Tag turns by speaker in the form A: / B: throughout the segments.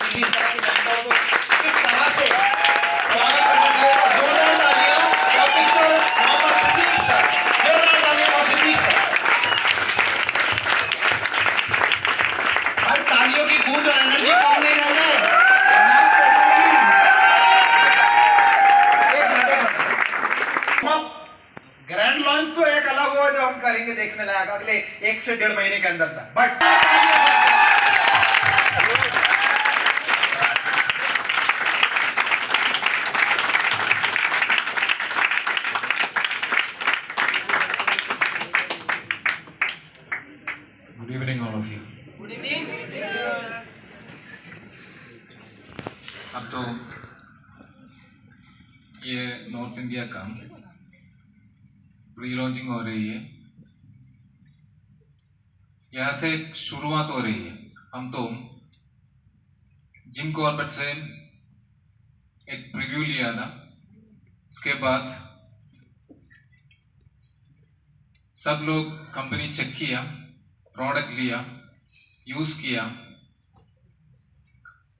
A: किसी तरह की जनता को किस तरह से स्वागत करना चाहिए। जोरदार तालियां और मिस्टर मोहम्मद सिद्दीक सर, जोरदार तालियां और सिद्दीक सर। भाई तालियों की गूंज और एनर्जी कम नहीं रह जाए। ग्रैंड लॉन्च तो एक अलग हुआ जो हम करेंगे देखने लायक अगले 1 से 1.5 महीने के अंदर था, but
B: good evening all of you.
C: Good evening.
B: अब तो ये नॉर्थ इंडिया का प्री लॉन्चिंग हो रही है, यहाँ से शुरुआत हो रही है। हम तो जिम कॉर्बेट से एक प्रीव्यू लिया था, उसके बाद सब लोग कंपनी चेक किया, प्रोडक्ट लिया, यूज किया,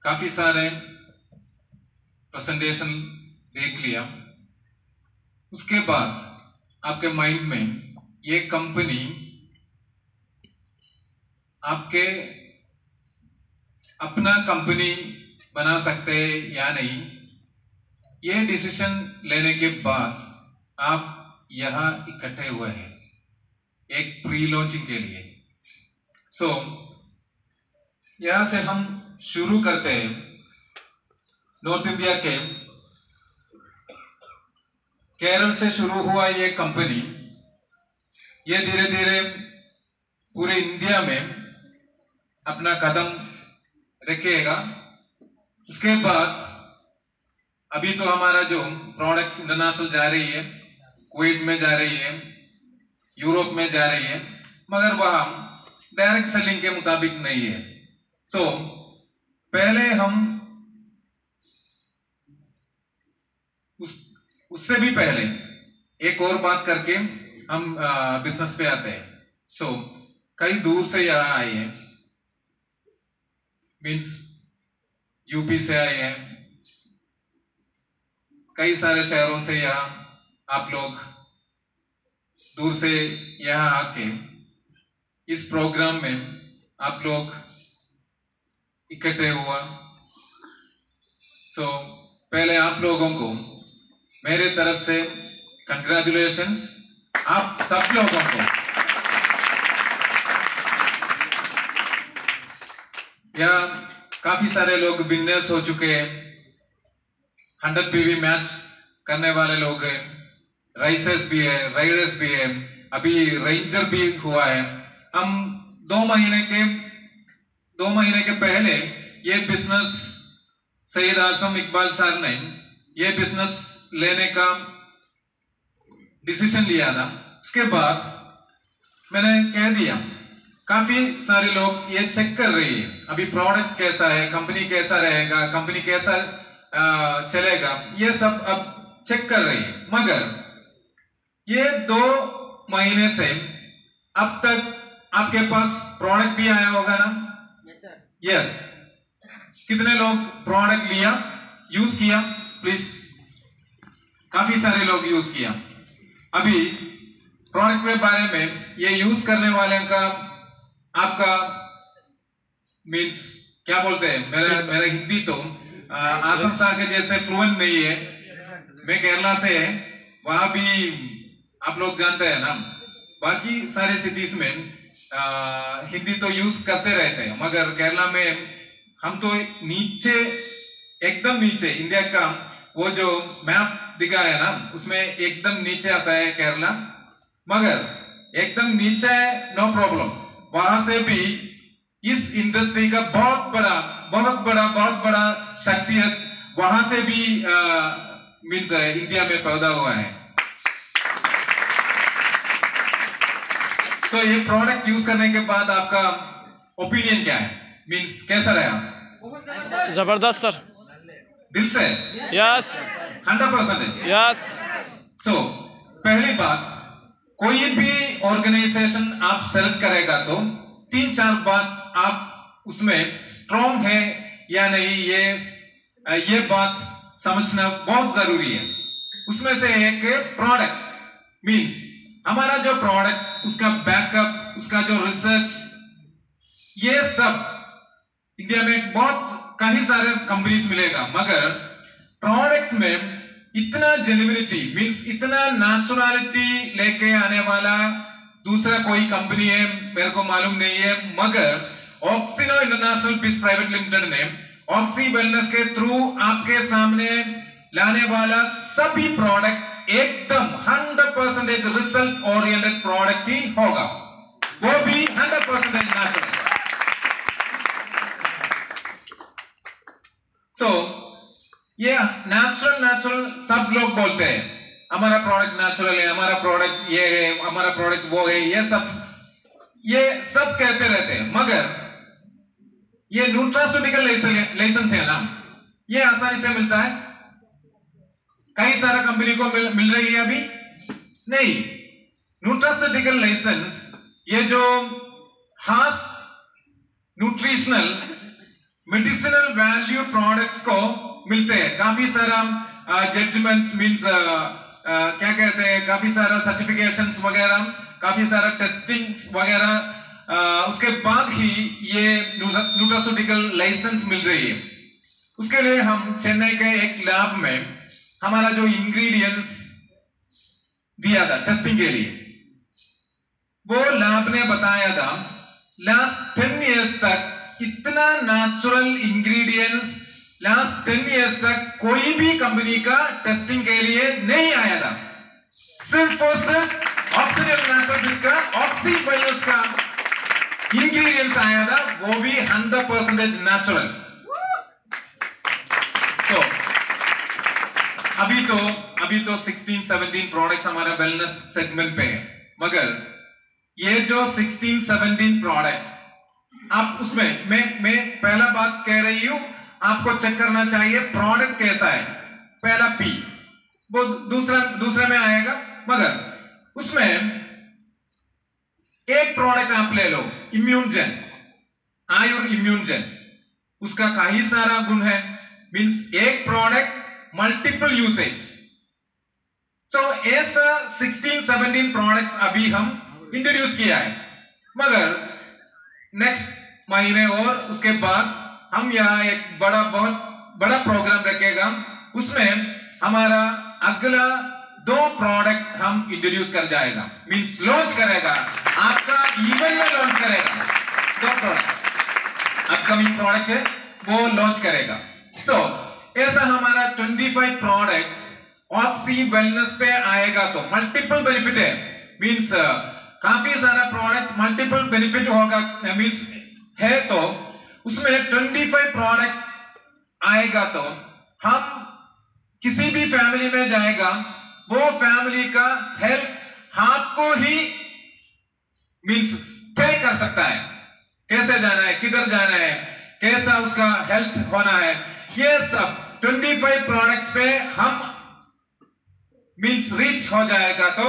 B: काफी सारे प्रेजेंटेशन देख लिया। उसके बाद आपके माइंड में ये कंपनी आपके अपना कंपनी बना सकते हैं या नहीं, ये डिसीजन लेने के बाद आप यहां इकट्ठे हुए हैं एक प्री लॉन्चिंग के लिए। सो यहां से हम शुरू करते हैं। नॉर्थ इंडिया के केरल से शुरू हुआ ये कंपनी, ये धीरे धीरे पूरे इंडिया में अपना कदम रखेगा। उसके बाद अभी तो हमारा जो प्रोडक्ट्स इंटरनेशनल जा रही है, कुवैत में जा रही है, यूरोप में जा रही है, मगर वह डायरेक्ट सेलिंग के मुताबिक नहीं है। सो पहले हम उससे भी पहले एक और बात करके हम बिजनेस पे आते हैं। सो कई दूर से यहाँ आए हैं, मीन्स यूपी से आए हैं, कई सारे शहरों से यहाँ आप लोग दूर से यहाँ आके इस प्रोग्राम में आप लोग इकट्ठे हुआ। सो पहले आप लोगों को मेरे तरफ से कंग्रेचुलेशंस, आप सब लोगों को। यहाँ काफी सारे लोग बिजनेस हो चुके हैं, 100 PV मैच करने वाले लोग हैं, राइसर्स भी है, राइडर्स भी है, अभी रेंजर भी हुआ है। हम 2 महीने के पहले ये बिजनेस सईद आजम इकबाल सर ने ये बिजनेस लेने का डिसीजन लिया था। उसके बाद मैंने कह दिया, काफी सारे लोग ये चेक कर रही है अभी प्रोडक्ट कैसा है, कंपनी कैसा रहेगा, कंपनी कैसा चलेगा, ये सब अब चेक कर रही है। मगर ये 2 महीने से अब तक आपके पास प्रोडक्ट भी आया होगा ना? यस। कितने लोग प्रोडक्ट लिया, यूज किया? प्लीज। काफी सारे लोग यूज किया। अभी प्रोडक्ट के बारे में ये यूज करने वाले का आपका मीन्स क्या बोलते हैं, मेरा हिंदी तो आसम शाह के जैसे फ्लुएंट नहीं है। मैं केरला से है, वहां भी आप लोग जानते हैं ना, बाकी सारे सिटीज में हिंदी तो यूज करते रहते हैं, मगर केरला में हम तो नीचे, एकदम नीचे इंडिया का वो जो मैप दिखा है ना, उसमें एकदम नीचे आता है केरला, मगर एकदम नीचे है, नो प्रॉब्लम। वहां से भी इस इंडस्ट्री का बहुत बड़ा शख्सियत वहां से भी मीन्स इंडिया में पैदा हुआ है। तो ये प्रोडक्ट यूज करने के बाद आपका ओपिनियन क्या है, मीन्स कैसा रहा?
C: जबरदस्त सर,
B: दिल से?
C: यस।
B: 100%?
C: यस।
B: सो पहली बात, कोई भी ऑर्गेनाइजेशन आप सेलेक्ट करेगा तो 3-4 बात आप उसमें स्ट्रॉन्ग है या नहीं, ये बात समझना बहुत जरूरी है। उसमें से एक प्रोडक्ट मींस हमारा जो प्रोडक्ट, उसका बैकअप, उसका जो रिसर्च, ये सब इंडिया में बहुत कई सारे कंपनीज मिलेगा, मगर प्रोडक्ट्स में इतना जेन्युइनिटी मींस इतना नेचुरलिटी लेके आने वाला दूसरा कोई कंपनी है मेरे को मालूम नहीं है। मगर ऑक्सीनो इंटरनेशनल पीस प्राइवेट लिमिटेड ने ऑक्सी वेलनेस के थ्रू आपके सामने लाने वाला सभी प्रोडक्ट एकदम 100% रिजल्ट ओरिएंटेड प्रोडक्ट ही होगा, वो भी 100% नेचुरल। सो ये नेचुरल सब लोग बोलते हैं हमारा प्रोडक्ट नेचुरल है, हमारा प्रोडक्ट ये है, हमारा प्रोडक्ट वो है, ये सब कहते रहते हैं, मगर ये न्यूट्रास्यूटिकल लाइसेंस है ना, ये आसानी से मिलता है? कई सारा कंपनी को मिल रही है अभी नहीं। न्यूट्रास्यूटिकल लाइसेंस ये जो खास न्यूट्रिशनल मेडिसिनल वैल्यू प्रोडक्ट्स को मिलते हैं, काफी सारा जजमेंट्स मींस क्या कहते हैं, काफी सारा सर्टिफिकेशंस वगैरह, काफी सारा टेस्टिंग्स वगैरह, उसके बाद ही ये न्यूट्रास्यूटिकल लाइसेंस मिल रही है। उसके लिए हम चेन्नई के एक लैब में हमारा जो इंग्रेडिएंट्स दिया था टेस्टिंग के लिए, वो लैब ने बताया था लास्ट 10 इयर्स तक इतना नेचुरल इंग्रेडिएंट्स लास्ट 10 इयर्स तक कोई भी कंपनी का टेस्टिंग के लिए नहीं आया था। सिर्फ और सिर्फ ऑक्सीजन का ऑक्सी वेलनेस का इंग्रेडिएंट्स आया था, वो भी 100% नेचुरल। तो अभी तो 16-17 प्रोडक्ट्स हमारा वेलनेस सेगमेंट पे है, मगर ये जो 16-17 प्रोडक्ट्स आप उसमें मैं पहला बात कह रही हूं, आपको चेक करना चाहिए प्रोडक्ट कैसा है, पहला पी, वो दूसरा में आएगा। मगर उसमें एक प्रोडक्ट आप ले लो, इम्यूनजेन, आयुर इम्यूनजेन, उसका कई सारा गुण है, मींस एक प्रोडक्ट मल्टीपल यूसेज। सो ऐसा 16-17 प्रोडक्ट्स अभी हम इंट्रोड्यूस किया है, मगर नेक्स्ट महीने और उसके बाद हम यहाँ एक बहुत बड़ा प्रोग्राम रखेगा, उसमें हमारा अगला 2 प्रोडक्ट हम इंट्रोड्यूस कर जाएगा, मींस लॉन्च करेगा, आपका इवेंट में लॉन्च करेगा। 2 प्रोडक्ट अपकमिंग प्रोडक्ट है, वो लॉन्च करेगा। सो ऐसा हमारा 25 प्रोडक्ट्स ऑक्सी वेलनेस पे आएगा, तो मल्टीपल बेनिफिट है, मींस काफी सारा प्रोडक्ट्स मल्टीपल बेनिफिट होगा, मींस है। तो उसमें 25 प्रोडक्ट आएगा, तो हम किसी भी फैमिली में जाएगा, वो फैमिली का हेल्थ आपको ही मींस तय कर सकता है, कैसे जाना है, किधर जाना है, कैसा उसका हेल्थ होना है, ये सब 25 प्रोडक्ट्स पे हम मींस रीच हो जाएगा, तो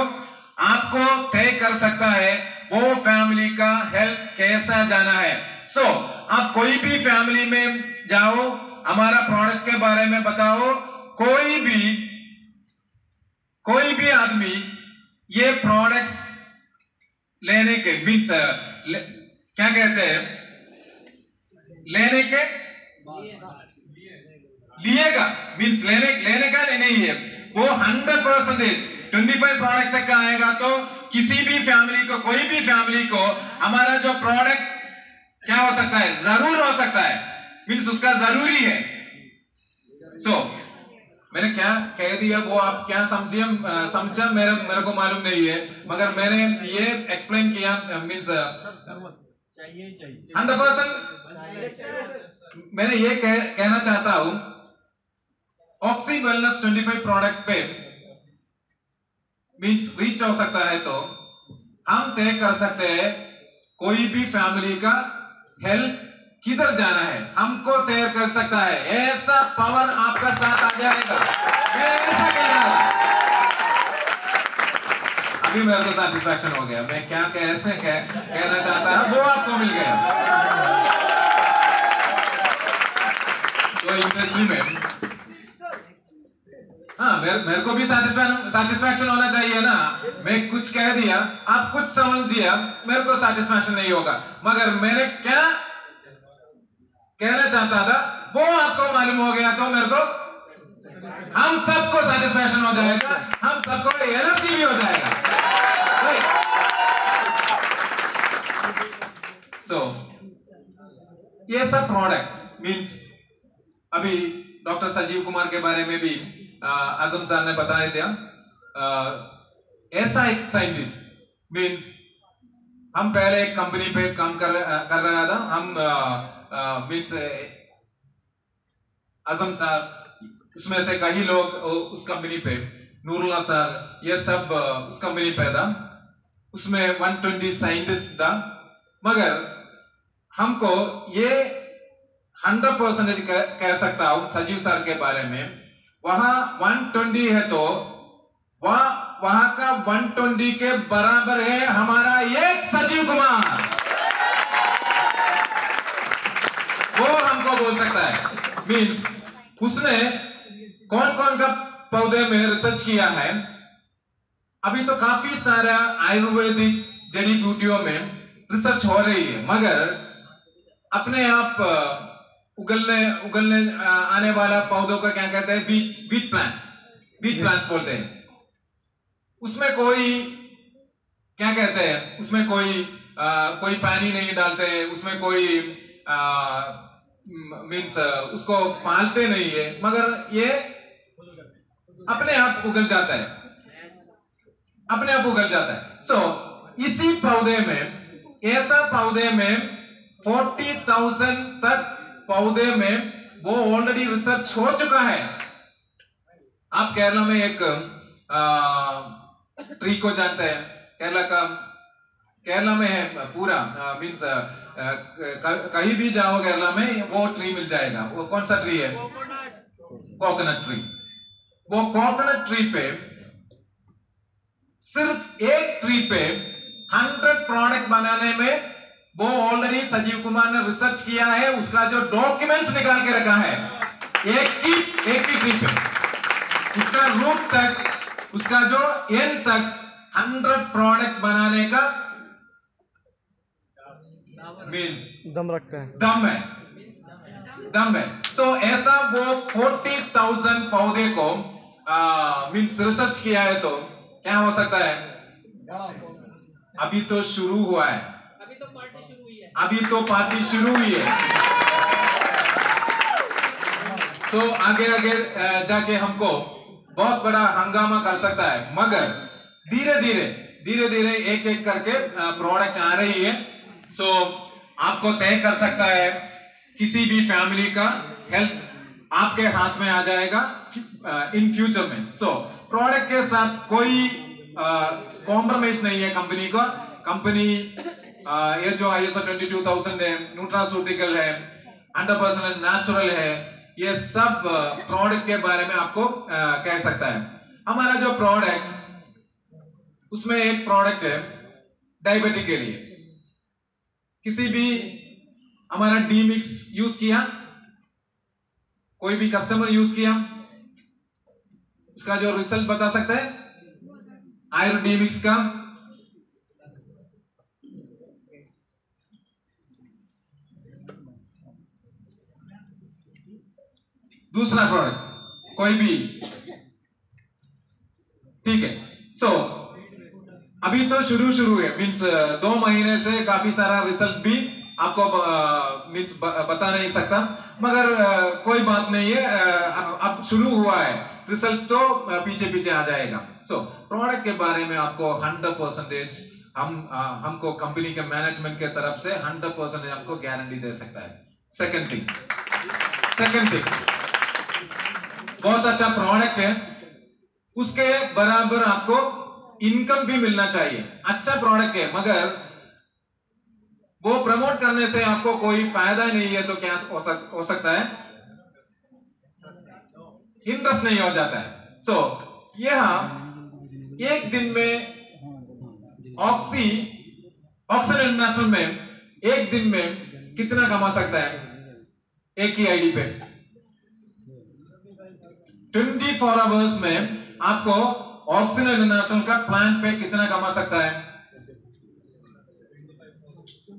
B: आपको तय कर सकता है वो फैमिली का हेल्थ कैसा जाना है। सो आप कोई भी फैमिली में जाओ, हमारा प्रोडक्ट्स के बारे में बताओ, कोई भी आदमी ये प्रोडक्ट्स लेने के मींस क्या कहते हैं, लेने के लिएगा, मींस लेने का नहीं है, वो 100% 25 प्रोडक्ट्स का आएगा, तो किसी भी फैमिली को, कोई भी फैमिली को हमारा जो प्रोडक्ट क्या हो सकता है, जरूर हो सकता है, मींस उसका जरूरी है। सो मैंने क्या कह दिया वो आप क्या समझा मेरे को मालूम नहीं है, मगर मैंने ये एक्सप्लेन किया, मींस 100% मैंने ये कहना चाहता हूं, ऑक्सी वेलनेस 25 प्रोडक्ट पे मींस रीच हो सकता है, तो हम तय कर सकते हैं कोई भी फैमिली का हेल्थ किधर जाना है, हमको तय कर सकता है, ऐसा पावर आपका साथ आ जाएगा। मैं ऐसा कह रहा हूं, अभी मेरे को सैटिस्फैक्शन हो गया, मैं क्या कहना चाहता हूं वो आपको मिल गया। तो इंडस्ट्री में हाँ मेरे को भी सेटिस्फैक्शन होना चाहिए ना। मैं कुछ कह दिया, आप कुछ समझ दिया, मेरे को सेटिस्फैक्शन नहीं होगा, मगर मैंने क्या कहना चाहता था वो आपको मालूम हो गया तो मेरे को, हम सबको सेटिस्फैक्शन हो जाएगा, हम सबको एनर्जी भी हो जाएगा। सो ये सब प्रोडक्ट मीन्स अभी डॉक्टर संजीव कुमार के बारे में भी आजम सर ने बताया दिया। ऐसा एक साइंटिस्ट मीन्स हम पहले एक कंपनी पे काम कर रहा था, हम मीन्स आजम सर उसमें से कई लोग उस कंपनी पे, नूरुल्लाह सर ये सब उस कंपनी पे था, उसमें 120 साइंटिस्ट था, मगर हमको ये 100% कह सकता हूं संजीव सर के बारे में, वहां 120 है तो वहां का 120 के बराबर है हमारा एक संजीव कुमार, वो हमको बोल सकता है। मीन्स उसने कौन कौन का पौधे में रिसर्च किया है। अभी तो काफी सारा आयुर्वेदिक जड़ी बूटियों में रिसर्च हो रही है, मगर अपने आप उगलने आने वाला पौधों का क्या कहते हैं, वीट प्लांट्स बोलते हैं। उसमें कोई क्या कहते हैं, उसमें कोई पानी नहीं डालते हैं, उसमें कोई मीन्स उसको पालते नहीं है, मगर ये अपने आप उगल जाता है, अपने आप उगल जाता है। सो इसी पौधे में, ऐसा पौधे में 40,000 तक पौधे में वो ऑलरेडी रिसर्च हो चुका है। आप केरला में एक ट्री को जानते हैं, केरला में है पूरा, मीन्स कहीं भी जाओ केरला में वो ट्री मिल जाएगा। वो कौन सा ट्री है? Coconut tree. वो कोकोनट ट्री पे, सिर्फ एक ट्री पे 100 प्रोडक्ट बनाने में वो ऑलरेडी संजीव कुमार ने रिसर्च किया है, उसका जो डॉक्यूमेंट्स निकाल के रखा है, एक ही ट्री पे, उसका रूट तक, उसका जो एंड तक 100 प्रोडक्ट बनाने का मीन्स
C: दम रखते हैं,
B: दम है। सो ऐसा वो 40,000 पौधे को मीन्स रिसर्च किया है, तो क्या हो सकता है? अभी तो शुरू हुआ है, अभी तो पार्टी शुरू हुई है। तो आगे जाके हमको बहुत बड़ा हंगामा कर सकता है, मगर धीरे धीरे एक करके प्रोडक्ट आ रही है। सो आपको तय कर सकता है, किसी भी फैमिली का हेल्थ आपके हाथ में आ जाएगा इन फ्यूचर में। सो प्रोडक्ट के साथ कोई कॉम्प्रोमाइज नहीं है कंपनी का। कंपनी ये जो ISO 22000 है, न्यूट्रास्यूटिकल है, 100% नेचुरल है, ये सब प्रोडक्ट के बारे में आपको कह सकता है। हमारा जो प्रोडक्ट, उसमें एक प्रोडक्ट है डायबिटिक के लिए। किसी भी हमारा डी मिक्स यूज किया, कोई भी कस्टमर यूज किया, उसका जो रिजल्ट बता सकता है आयुर डी मिक्स का? दूसरा प्रोडक्ट कोई भी, ठीक है। सो अभी तो शुरू है, मीन्स 2 महीने से काफी सारा रिजल्ट भी आपको मीन्स बता नहीं सकता, मगर कोई बात नहीं है, अब शुरू हुआ है, रिजल्ट तो पीछे आ जाएगा। सो प्रोडक्ट के बारे में आपको 100% हमको कंपनी के मैनेजमेंट के तरफ से 100% आपको गारंटी दे सकता है। सेकंड थिंग, बहुत अच्छा प्रोडक्ट है, उसके बराबर आपको इनकम भी मिलना चाहिए। अच्छा प्रोडक्ट है, मगर वो प्रमोट करने से आपको कोई फायदा नहीं है, तो क्या हो सकता है? इंटरेस्ट नहीं हो जाता है। सो यह एक दिन में ऑक्सन इंटरनेशनल में एक दिन में कितना कमा सकता है एक ही आईडी पे? 24 आवर्स में आपको ऑक्सीजन इंटरनेशनल का प्लान पे कितना कमा सकता है?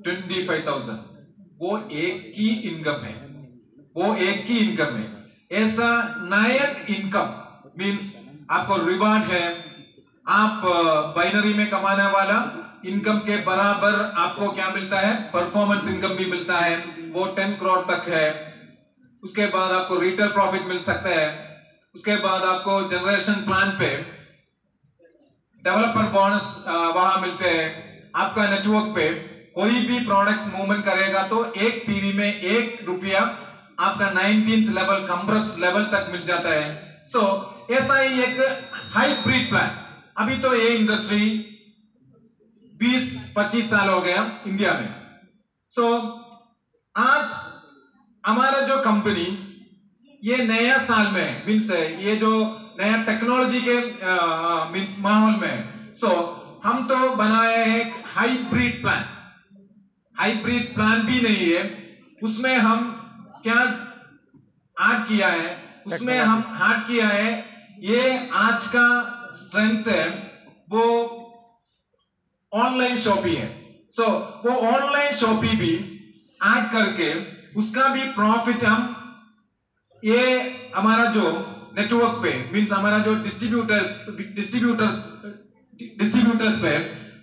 B: 25,000। वो एक की इनकम है, वो एक की इनकम है। ऐसा 9 इनकम मींस आपको रिवार्ड है, आप बाइनरी में कमाने वाला इनकम के बराबर आपको क्या मिलता है? परफॉर्मेंस इनकम भी मिलता है, वो 10 करोड़ तक है। उसके बाद आपको रिटेल प्रॉफिट मिल सकता है। उसके बाद आपको जनरेशन प्लान पे डेवलपर बोनस वहां मिलते हैं। आपका नेटवर्क पे कोई भी प्रोडक्ट्स मूवमेंट करेगा तो एक पीवी में 1 रुपया आपका 19th लेवल कंप्रेस लेवल तक मिल जाता है। सो ऐसा ही एक हाइब्रिड प्लान। अभी तो ये इंडस्ट्री 20-25 साल हो गया इंडिया में। सो आज हमारा जो कंपनी ये नया साल में मीन्स ये जो नया टेक्नोलॉजी के मीन्स माहौल में, सो हम तो बनाए एक हाइब्रिड प्लान। हाइब्रिड प्लान भी नहीं है, उसमें हम क्या ऐड किया है? उसमें हम ऐड किया है ये आज का स्ट्रेंथ है वो ऑनलाइन शॉपिंग है। सो वो ऑनलाइन शॉपिंग भी ऐड करके उसका भी प्रॉफिट हम ये हमारा जो नेटवर्क पे मींस हमारा जो डिस्ट्रीब्यूटर्स पे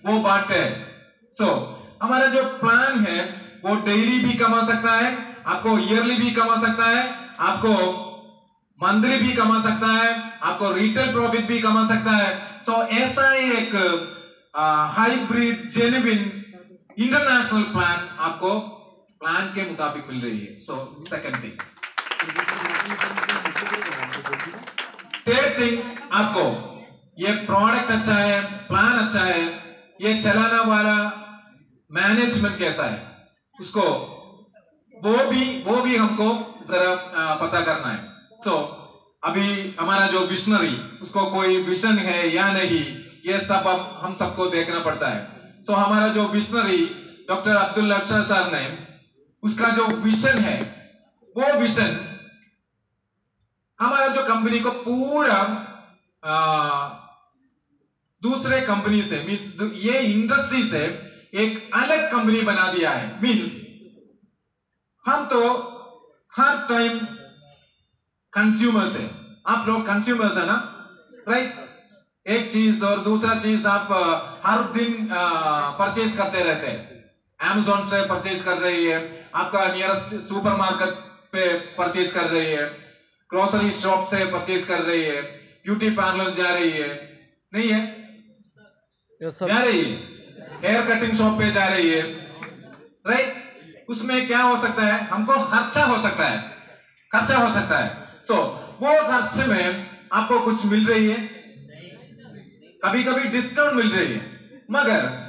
B: वो बांटते हैं। सो हमारा जो प्लान है वो डेली भी कमा सकता है, आपको ईयरली भी कमा सकता है, आपको मंथली भी कमा सकता है, आपको रिटेल प्रॉफिट भी कमा सकता है। सो ऐसा ही एक हाइब्रिड जेन्युइन इंटरनेशनल प्लान आपको प्लान के मुताबिक मिल रही है। So second thing, third thing, आपको ये प्रोडक्ट अच्छा है, प्लान अच्छा है, ये चलाना वाला मैनेजमेंट कैसा है उसको वो भी हमको जरा पता करना है। सो अभी हमारा जो विजनरी उसको कोई विजन है या नहीं, ये सब अब हम सबको देखना पड़ता है। सो हमारा जो visionary doctor Abdul Arshad sir ने उसका जो विजन है वो विजन हमारा जो कंपनी को पूरा दूसरे कंपनी से मींस ये इंडस्ट्री से एक अलग कंपनी बना दिया है। मींस हम तो हर टाइम कंज्यूमर्स है, आप लोग कंज्यूमर्स है ना, राइट? एक चीज और दूसरा चीज आप हर दिन परचेज करते रहते हैं। Amazon से परचेज कर रही है, आपका नियरेस्ट सुपरमार्केट पे परचेज कर रही है, ग्रोसरी शॉप से परचेज कर रही है, ब्यूटी पार्लर जा रही है, नहीं है? जा रही है, हेयर कटिंग शॉप पे जा रही है, राइट? उसमें क्या हो सकता है? हमको खर्चा हो सकता है, खर्चा हो सकता है। सो वो खर्चे में आपको कुछ मिल रही है, कभी कभी डिस्काउंट मिल रही है, मगर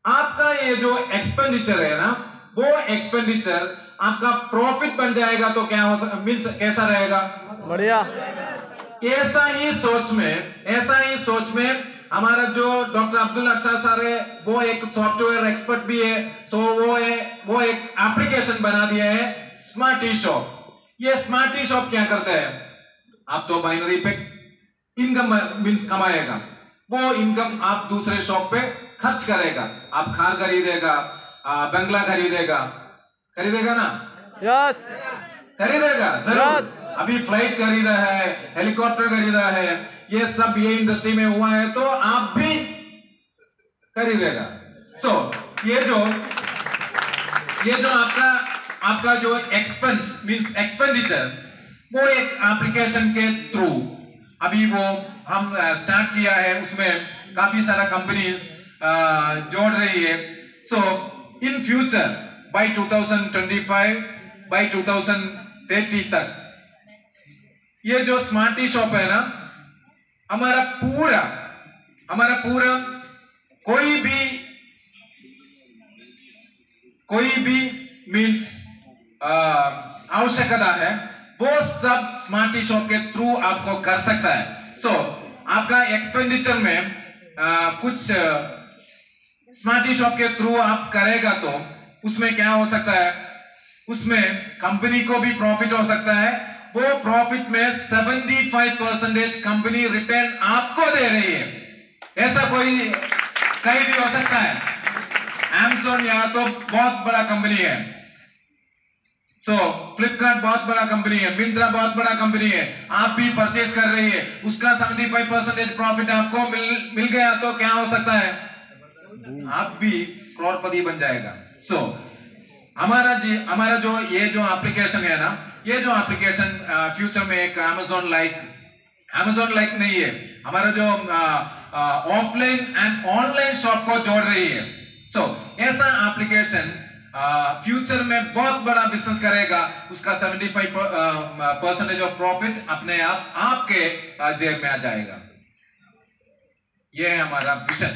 B: आपका ये जो एक्सपेंडिचर है ना, वो एक्सपेंडिचर आपका प्रॉफिट बन जाएगा तो क्या हो मीन्स कैसा रहेगा?
C: बढ़िया।
B: ऐसा ही सोच में हमारा जो डॉक्टर अब्दुल अरशद सर है वो एक सॉफ्टवेयर एक्सपर्ट भी है। सो वो एक एप्लीकेशन बना दिया है स्मार्ट ई शॉप। ये स्मार्ट ई शॉप क्या करता है? आप तो बाइनरी पे इनकम मीन्स कमाएगा, वो इनकम आप दूसरे शॉप पे खर्च करेगा। आप कार खरीदेगा, बंगला खरीदेगा ना?
C: यस।
B: खरीदेगा जरूर।
C: Yes.
B: अभी फ्लाइट खरीदा है, हेलीकॉप्टर खरीदा है, ये सब ये इंडस्ट्री में हुआ है तो आप भी खरीदेगा। सो ये जो आपका जो एक्सपेंस मींस एक्सपेंडिचर वो एक एप्लीकेशन के थ्रू अभी वो हम स्टार्ट किया है, उसमें काफी सारा कंपनीज जोड़ रही है। सो इन फ्यूचर बाय 2025 बाय 2030 तक ये जो स्मार्ट ई शॉप है ना, हमारा पूरा कोई भी मींस आवश्यकता है वो सब स्मार्ट ई शॉप के थ्रू आपको कर सकता है। सो आपका एक्सपेंडिचर में कुछ स्मार्ट ई शॉप के थ्रू आप करेगा तो उसमें क्या हो सकता है? उसमें कंपनी को भी प्रॉफिट हो सकता है वो प्रॉफिट में 75% कंपनी रिटर्न आपको दे रही है। ऐसा कोई कहीं भी हो सकता है? Amazon यहाँ तो बहुत बड़ा कंपनी है, फ्लिपकार्ट बहुत बड़ा कंपनी है, मिंत्रा बहुत बड़ा कंपनी है, आप भी परचेज कर रही है, उसका 75% प्रॉफिट आपको मिल गया तो क्या हो सकता है? आप भी करोड़पति बन जाएगा। हमारा जो ये जो एप्लीकेशन है ना, ये जो एप्लीकेशन फ्यूचर में एक Amazon लाइक नहीं है, हमारा जो ऑफलाइन एंड ऑनलाइन शॉप को जोड़ रही है। ऐसा एप्लीकेशन फ्यूचर में बहुत बड़ा बिजनेस करेगा, उसका 75% ऑफ प्रॉफिट अपने आप आपके जेब में आ जाएगा। यह है हमारा विजन।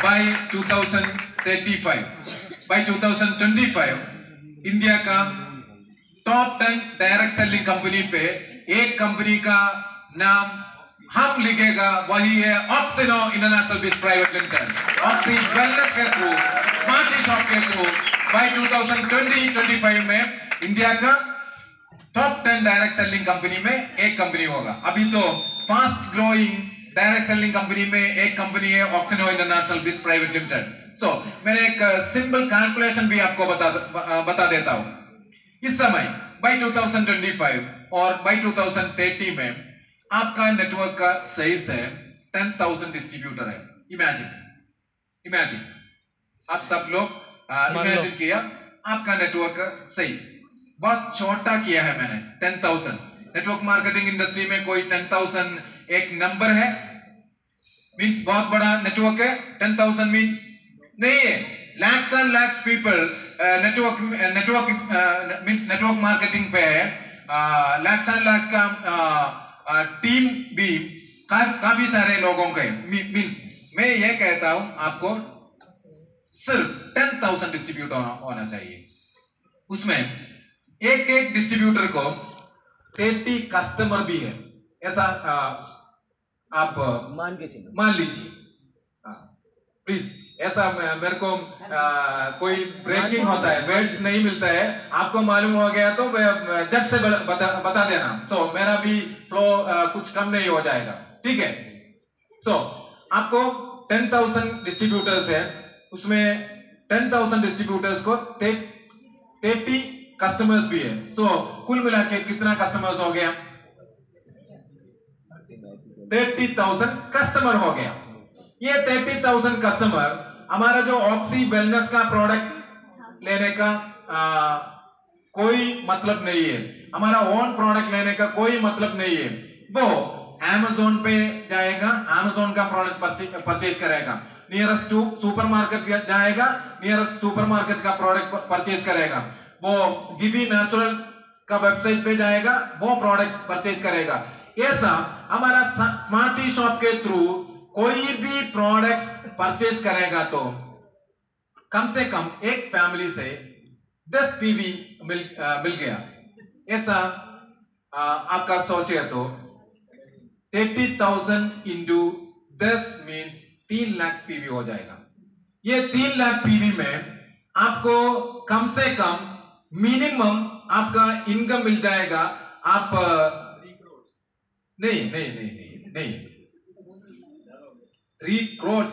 B: बाय 2035, बाय 2025 इंडिया का टॉप 10 डायरेक्ट सेलिंग कंपनी पे एक कंपनी का नाम हम लिखेगा, वही है ऑक्सिनो इंटरनेशनल बिज प्राइवेट लिमिटेड। ऑक्सी वेलनेस के थ्रू, स्मार्टी शॉप के थ्रू बाय 2025 में इंडिया का टॉप 10 डायरेक्ट सेलिंग कंपनी में एक कंपनी होगा। अभी तो fast growing direct selling company में एक कंपनी है ऑक्सिनो इंटरनेशनल बिज प्राइवेट लिमिटेड। मैंने एक सिंपल कैलकुलेशन भी आपको बता देता हूं। इस समय बाय 2025 और बाय 2030 में आपका नेटवर्क का साइज है 10,000 डिस्ट्रीब्यूटर है। इमेजिन आप सब लोग इमेजिन किया, आपका नेटवर्क का साइज बहुत छोटा किया है मैंने, 10,000। नेटवर्क मार्केटिंग इंडस्ट्री में कोई 10,000 एक नंबर है, मींस बहुत बड़ा नेटवर्क है। 10,000 मींस नहीं है, lakhs and lakhs people network marketing पे है, लैक्स एंड लैक्स का टीम भी काफी सारे लोगों के। मींस मैं ये कहता हूं आपको सिर्फ 10,000 डिस्ट्रीब्यूटर होना चाहिए। उसमें एक एक डिस्ट्रीब्यूटर को 30 कस्टमर भी है, ऐसा आप मान लीजिए। प्लीज, ऐसा मेरे को कोई ब्रेकिंग होता है, वर्ड्स नहीं मिलता है, आपको मालूम हो गया तो जब से बता देना। मेरा भी फ्लो कुछ कम नहीं हो जाएगा, ठीक है? आपको 10,000 डिस्ट्रीब्यूटर्स है, उसमें 10,000 डिस्ट्रीब्यूटर्स को 30 कस्टमर्स भी है। कुल मिला के कितना कस्टमर्स हो गया? 30,000 कस्टमर हो गया। ये 30,000 कस्टमर हमारा जो ऑक्सी वेलनेस का प्रोडक्ट लेने का कोई मतलब नहीं है, हमारा ओन प्रोडक्ट लेने का कोई मतलब नहीं है। वो Amazon पे जाएगा, Amazon का प्रोडक्ट परचेज करेगा, नियरेस्ट सुपरमार्केट जाएगा, नियरेस्ट सुपरमार्केट का प्रोडक्ट परचेज करेगा, वो गिवी नेचुरल्स का वेबसाइट पे जाएगा, वो प्रोडक्ट्स परचेज करेगा। ऐसा हमारा स्मार्टी शॉप के थ्रू कोई भी प्रोडक्ट्स परचेज करेगा तो कम से कम एक फैमिली से 10 पीवी मिल गया। ऐसा आपका सोचे तो 30,000 इंटू 10 मीन्स 3 लाख पीवी हो जाएगा। ये 3 लाख पीवी में आपको कम से कम मिनिमम आपका इनकम मिल जाएगा। आप नहीं 3 करोड़,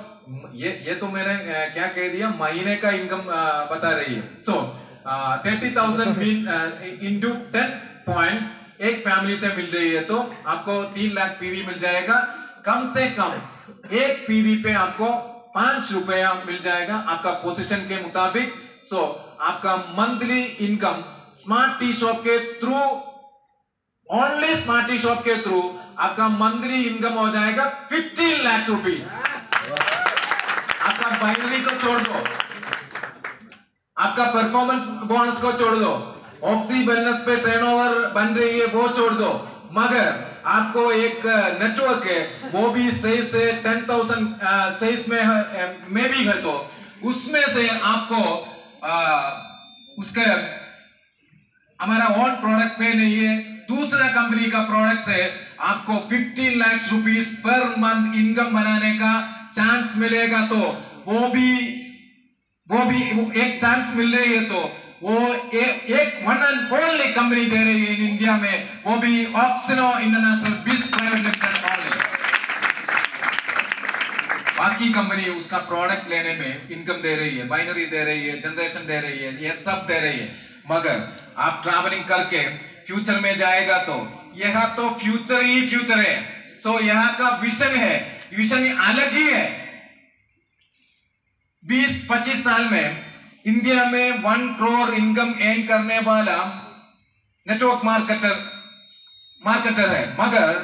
B: ये तो मैंने क्या कह दिया, महीने का इनकम बता रही है। 30,000 इंटू 10 पॉइंट्स एक फैमिली से मिल रही है तो आपको 3 लाख पीवी मिल जाएगा। कम से कम एक पीवी पे आपको 5 रुपया मिल जाएगा आपका पोजीशन के मुताबिक। आपका monthly income smart tea shop के through, only smart tea shop के थ्रू आपका मंथली इनकम हो जाएगा 15 लाख रुपीस। आपका बाइनरी को छोड़ दो, आपका परफॉर्मेंस बोनस को छोड़ दो, ऑक्सी वेलनेस पे टर्नओवर बन रही है वो छोड़ दो, मगर आपको एक नेटवर्क है वो भी सही से 10,000 सही में भी है तो उसमें से आपको उसके हमारा ओन प्रोडक्ट पे नहीं है, दूसरा कंपनी का प्रोडक्ट से आपको 15 lakh rupees per month income बनाने का चांस मिलेगा। तो वो भी एक चांस मिल रही है तो वो एक वन एंड ओनली कंपनी दे रही है इन इंडिया में, वो भी ऑक्सिनो इंटरनेशनल बीस प्राइवेट लिमिटेड ओनली। बाकी कंपनी उसका प्रोडक्ट लेने में इनकम दे रही है, बाइनरी दे रही है, जनरेशन दे रही है, ये सब दे रही है। मगर आप ट्रैवलिंग करके फ्यूचर में जाएगा तो यह तो फ्यूचर ही फ्यूचर है। सो यहाँ का विजन है, विजन अलग ही है। 20-25 साल में इंडिया में 1 करोड़ इनकम अर्न करने वाला नेटवर्क मार्केटर है, मगर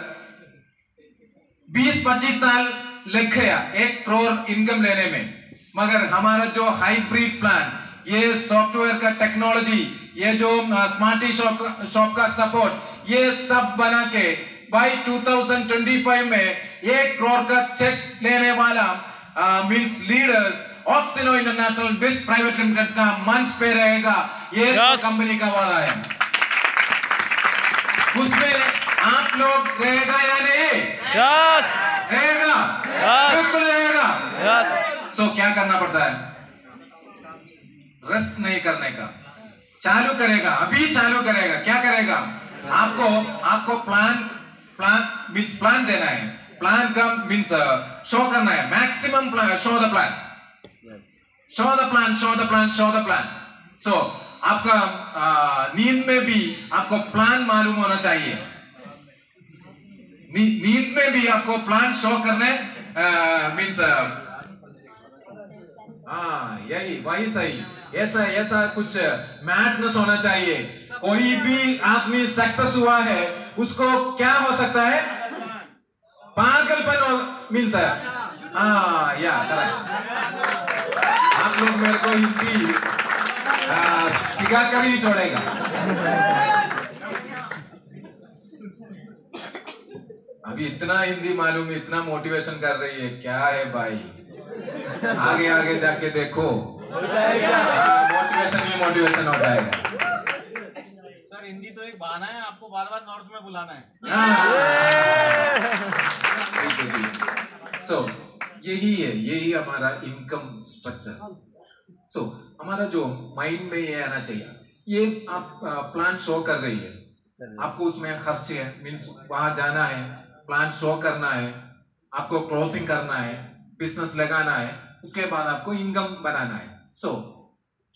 B: 20-25 साल लग गया 1 करोड़ इनकम लेने में। मगर हमारा जो हाइब्रिड प्लान, ये सॉफ्टवेयर का टेक्नोलॉजी, ये जो स्मार्टी शॉप का सपोर्ट, ये सब बना के बाय 2025 में 1 करोड़ का चेक लेने वाला means leaders Oxino international best private limited का मंच पे रहेगा। ये कंपनी का वादा है, उसमें आप लोग रहेगा या नहीं?
C: यस
B: रहेगा, बिल्कुल रहेगा। सो क्या करना पड़ता है? रेस्ट नहीं करने का, चालू करेगा, अभी चालू करेगा। क्या करेगा? आपको प्लान देना है, प्लान का मीन्स शो करना है, maximum plan, show the plan, show the plan, show the plan, show the plan. So आपका नींद में भी आपको प्लान मालूम होना चाहिए, नींद में भी आपको प्लान शो करने मीन्स यही वही सही, ऐसा कुछ मैडनेस होना चाहिए। कोई भी आदमी सक्सेस हुआ है, उसको क्या हो सकता है? पागलपन मीन्स या करेक्ट। आप लोग मेरे को हिंदी सिखा कर ही छोड़ेगा। अभी इतना हिंदी मालूम, इतना मोटिवेशन कर रही है, क्या है भाई? आगे आगे जाके देखो, मोटिवेशन ही मोटिवेशन हो जाएगा।
D: सर हिंदी तो एक बहाना है, आपको बार बार नॉर्थ में बुलाना है।
B: सो यही हमारा इनकम स्ट्रक्चर। सो हमारा जो माइंड में ये आना चाहिए, ये आप प्लान शो कर रही है, आपको उसमें खर्चे है, मीन्स वहां जाना है, प्लान शो करना है, आपको क्लोजिंग करना है, बिजनेस लगाना है, उसके बाद आपको इनकम बनाना है। सो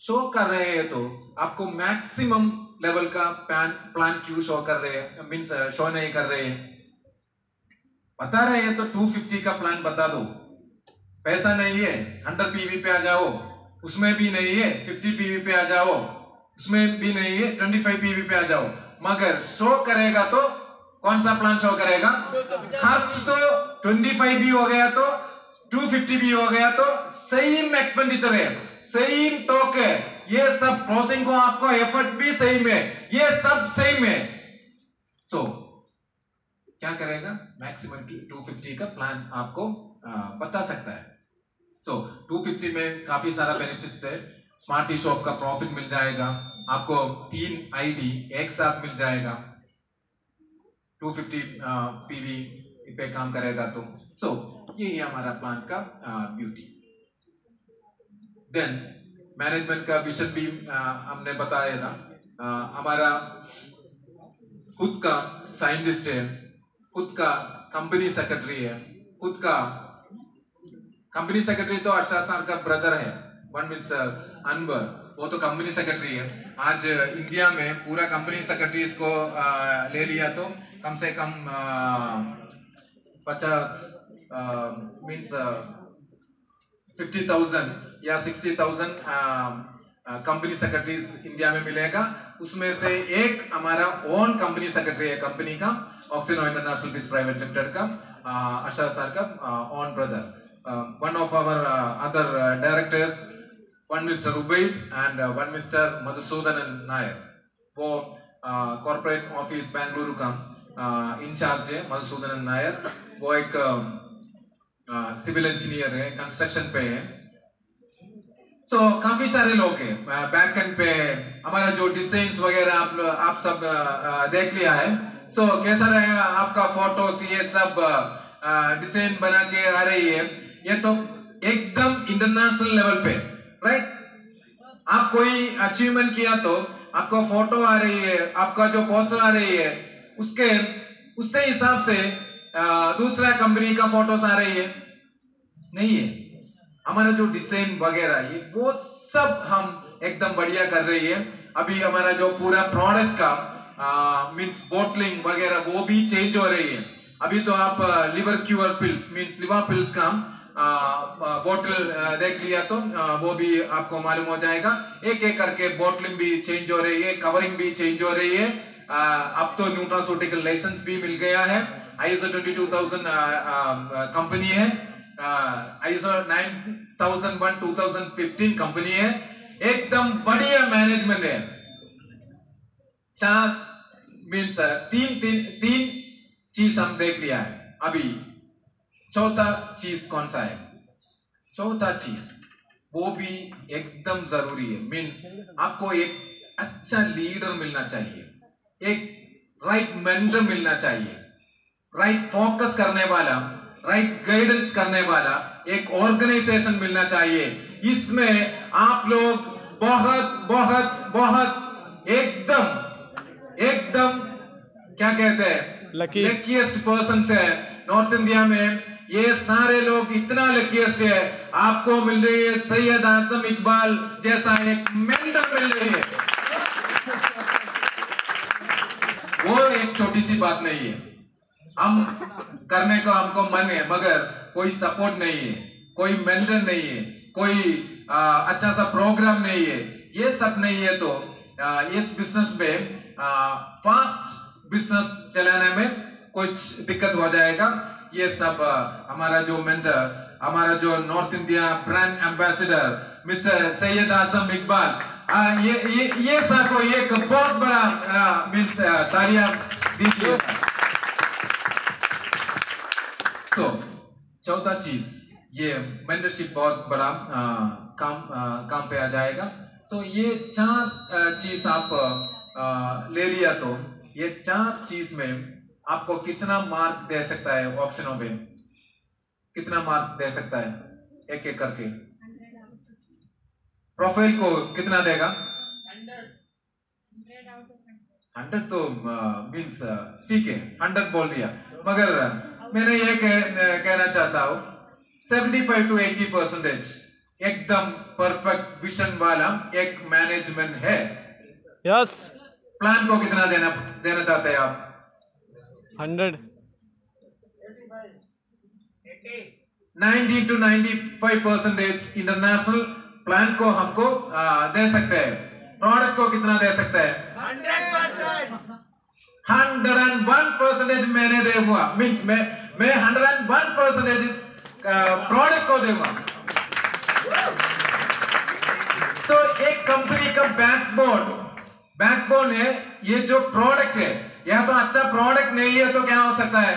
B: शो कर रहे हैं तो आपको मैक्सिमम लेवल का प्लान क्यों शो कर रहे हैं, मीन्स शो नहीं कर रहे हैं? बता रहे हैं तो 250 का प्लान बता दो, पैसा नहीं है 100 पीवी पे आ जाओ, उसमें भी नहीं है 50 पीवी पे आ जाओ, उसमें भी नहीं है 25 पीवी पे आ जाओ। मगर शो करेगा तो कौन सा प्लान शो करेगा? खर्च तो 25 भी हो गया तो 250 भी हो गया तो सेम एक्सपेंडिचर है, सेम टॉक है, ये सब क्रॉसिंग को आपको एफर्ट भी सेम है, ये सब सेम है। सो क्या करेगा? मैक्सिमम 250 का प्लान आपको बता सकता है। सो 250 में काफी सारा बेनिफिट्स है। स्मार्टी शॉप का प्रॉफिट मिल जाएगा, आपको 3 आईडी एक साथ मिल जाएगा, 250 पीवी पे काम करेगा तो। सो यही हमारा प्लान का ब्यूटी। देन मैनेजमेंट का विजन भी हमने बताया था। हमारा खुद का साइंटिस्ट है, खुद का कंपनी सेक्रेटरी है, खुद का कंपनी सेक्रेटरी तो अरशद सर का ब्रदर है, वन मिस्टर अनवर, वो तो कंपनी सेक्रेटरी है। आज इंडिया में पूरा कंपनी सेक्रेटरी इसको ले लिया तो कम से कम 50 मीन्स 50,000 या 60,000 कंपनी सेक्रेटरीज इंडिया में मिलेगा। उसमें से एक हमारा ओन कंपनी सेक्रेटरी है, कंपनी का ऑक्सिनो इंटरनेशनल पीस प्राइवेट लिमिटेड का अरशद सर का own brother. One of our other directors, one Mr. Ubaid and one Mr. Madhusudanan Nair, वो कॉर्पोरेट ऑफिस बेंगलुरु का इंचार्ज है। मधुसूदन नायर वो एक सिविल इंजीनियर है, कंस्ट्रक्शन पे है। सो काफी सारे लोग हैं बैक एंड पे। हमारा जो डिजाइन्स वगैरह आप सब देख लिया है। सो कैसा रहेगा आपका फोटोस, ये सब डिजाइन बना के आ रही है, ये तो एकदम इंटरनेशनल लेवल पे, राइट? आप कोई अचीवमेंट किया तो आपको फोटो आ रही है, आपका जो पोस्टर आ रही है, उससे हिसाब से दूसरा कंपनी का फोटोस आ रही है नहीं है। हमारा जो डिजाइन वगैरह ये वो सब हम एकदम बढ़िया कर रही है। अभी हमारा जो पूरा प्रोडक्ट का मींस बोटलिंग वगैरह वो भी चेंज हो रही है। अभी तो आप liver cure pills means liver pills का बोतल देख लिया तो वो भी आपको मालूम हो जाएगा। एक एक करके बोटलिंग भी चेंज हो रही है, कवरिंग भी चेंज हो रही है। अब तो न्यूट्रास्यूटिकल लाइसेंस भी मिल गया है। ISO 22000 कंपनी है, ISO 9001 2015 कंपनी है, एकदम बढ़िया मैनेजमेंट है। चार मीन्स तीन चीज हम देख लिया है। अभी चौथा चीज कौन सा है? चौथा चीज वो भी एकदम जरूरी है। मीन्स आपको एक अच्छा लीडर मिलना चाहिए, एक राइट मेंटर मिलना चाहिए, राइट फोकस करने वाला, राइट गाइडेंस करने वाला एक ऑर्गेनाइजेशन मिलना चाहिए। इसमें आप लोग बहुत बहुत बहुत एकदम क्या कहते हैं, लकीएस्ट पर्सन है नॉर्थ इंडिया में। ये सारे लोग इतना लकीएस्ट है, आपको मिल रही है सैयद आजम इकबाल जैसा एक मेंटर मिल रही है। वो एक छोटी सी बात नहीं है, हम करने को हमको मन है मगर कोई सपोर्ट नहीं है, कोई मेंटर नहीं है, कोई अच्छा सा प्रोग्राम नहीं है। ये सब नहीं है तो इस बिजनेस में फास्ट बिजनेस चलाने में कुछ दिक्कत हो जाएगा। ये सब हमारा जो मेंटर, हमारा जो north India brand ambassador mister Syed Azam Iqbal, ये सबको एक बहुत बड़ा मीन्स तालियां दीजिए। तो चौथा चीज ये मेंटरशिप बहुत बड़ा काम पे आ जाएगा। सो ये चार चीज आप ले लिया तो ये चार चीज में आपको कितना मार्क दे सकता है? ऑप्शनों में कितना मार्क दे सकता है एक एक करके? प्रोफाइल को कितना देगा? 100 तो मीन्स ठीक है 100 बोल दिया, मगर मैंने ये कहना चाहता हूं 75 to 80% एकदम परफेक्ट विजन वाला एक मैनेजमेंट है।
C: यस।
B: प्लान को कितना देना चाहते हैं आप?
C: 100।
B: 90 to 95% इंटरनेशनल प्लान को हमको दे सकते हैं। प्रोडक्ट को कितना दे सकते हैं? 101% मैंने दूंगा। मीन्स मैं 101% प्रोडक्ट को दूंगा। सो एक कंपनी का बैकबोन है ये जो प्रोडक्ट है। यह तो अच्छा प्रोडक्ट नहीं है तो क्या हो सकता है?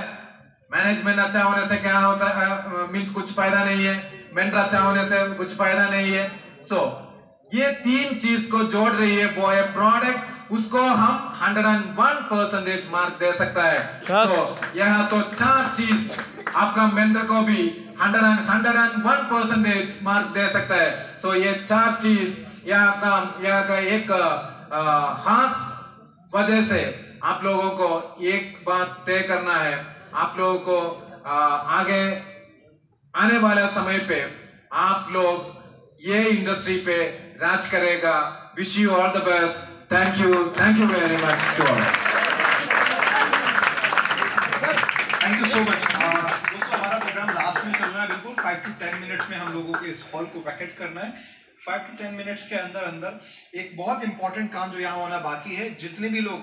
B: मैनेजमेंट अच्छा होने से क्या होता है? मीन्स कुछ फायदा नहीं है। मेंटर अच्छा होने से कुछ फायदा नहीं है। सो ये तीन चीज को जोड़ रही है वो है प्रोडक्ट, उसको हम 101% मार्क दे सकता है। तो यह तो चार चीज आपका मेंटर को भी 101% मार्क दे सकता है। सो ये चार चीज यहाँ का एक खास वजह से आप लोगों को एक बात तय करना है। आप लोगों को आगे आने वाला समय पे आप लोग ये इंडस्ट्री पे राज करेगा। Wish you all the best. Thank you very much to all.
A: Thank you so much. दोस्तों हमारा प्रोग्राम लास्ट में चल रहा है, बिल्कुल 5 to 10 मिनट्स में हम लोगों को इस हॉल को वैकेट करना है। 5 to 10 मिनट्स के अंदर एक बहुत इंपॉर्टेंट काम जो यहाँ होना बाकी है। जितने भी लोग